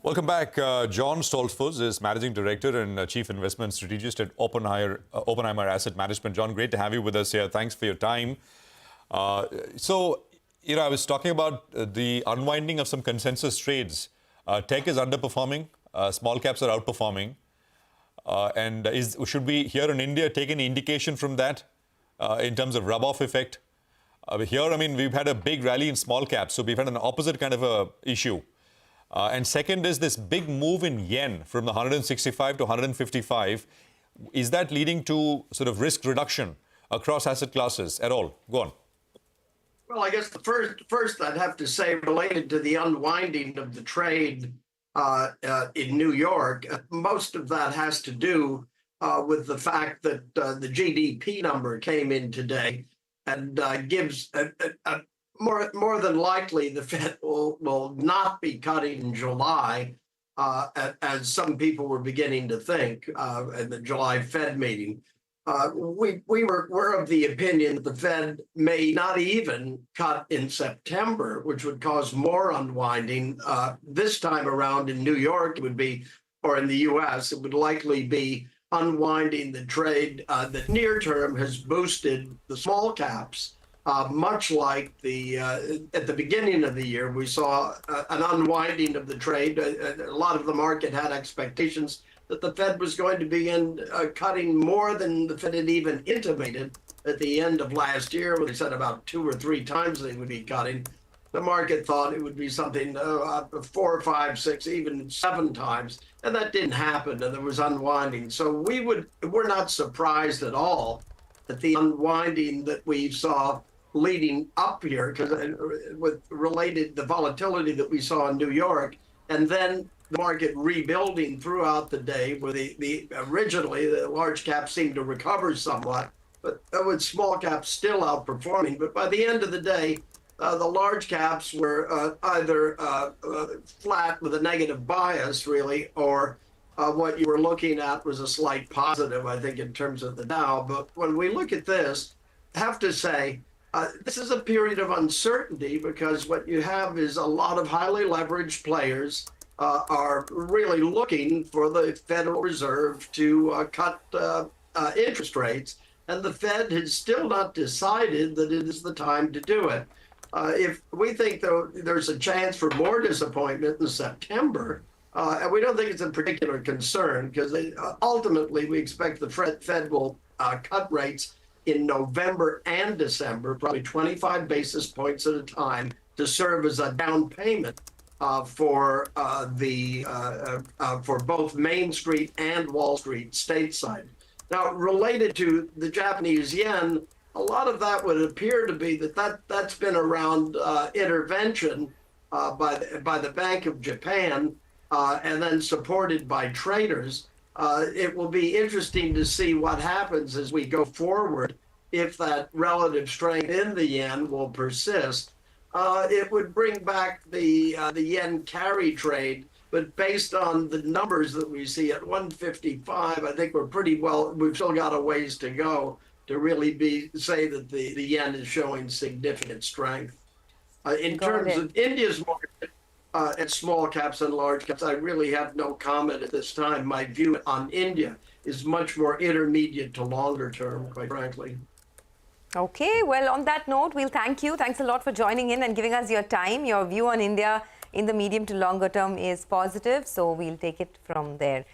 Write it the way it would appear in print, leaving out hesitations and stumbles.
Welcome back. John Stoltzfus is Managing Director and Chief Investment Strategist at Oppenheimer Asset Management. John, great to have you with us here. Thanks for your time. I was talking about the unwinding of some consensus trades. Tech is underperforming. Small caps are outperforming. Should we here in India take any indication from that in terms of rub-off effect? Here, we've had a big rally in small caps, so we've had an opposite kind of a issue. And second is this big move in yen from the 165 to 155. Is that leading to sort of risk reduction across asset classes at all? Go on. Well, I guess the first I'd have to say related to the unwinding of the trade in New York, most of that has to do with the fact that the GDP number came in today and gives more than likely the Fed will not be cutting in July, as some people were beginning to think in the July Fed meeting. We're of the opinion that the Fed may not even cut in September, which would cause more unwinding. This time around in New York, it would be, or in the U.S., it would likely be unwinding the trade that near term has boosted the small caps. Much like at the beginning of the year, we saw an unwinding of the trade. A lot of the market had expectations that the Fed was going to begin cutting more than the Fed had even intimated at the end of last year, when they said about 2 or 3 times they would be cutting. The market thought it would be something 4, 5, 6, even 7 times, and that didn't happen, and there was unwinding. So we're not surprised at all at the unwinding that we saw leading up here, because with related the volatility that we saw in New York, and then the market rebuilding throughout the day, where originally the large caps seemed to recover somewhat, but with small caps still outperforming. But by the end of the day, the large caps were either flat with a negative bias, really, or what you were looking at was a slight positive, I think, in terms of the Dow. But when we look at this, I have to say, this is a period of uncertainty, because what you have is a lot of highly leveraged players are really looking for the Federal Reserve to cut interest rates, and the Fed has still not decided that it is the time to do it. If we think, though, there's a chance for more disappointment in September, and we don't think it's a particular concern, because ultimately we expect the Fed will cut rates in November and December, probably 25 basis points at a time, to serve as a down payment for both Main Street and Wall Street stateside. Now, related to the Japanese yen, a lot of that would appear to be that's been around intervention by the Bank of Japan, and then supported by traders. It will be interesting to see what happens as we go forward, if that relative strength in the yen will persist. It would bring back the yen carry trade, but based on the numbers that we see at 155, I think we've still got a ways to go to really say that the yen is showing significant strength. In terms of India's market, at small caps and large caps, I really have no comment at this time. My view on India is much more intermediate to longer term, quite frankly. Okay, well, on that note, we'll thank you. Thanks a lot for joining in and giving us your time. Your view on India in the medium to longer term is positive, so we'll take it from there.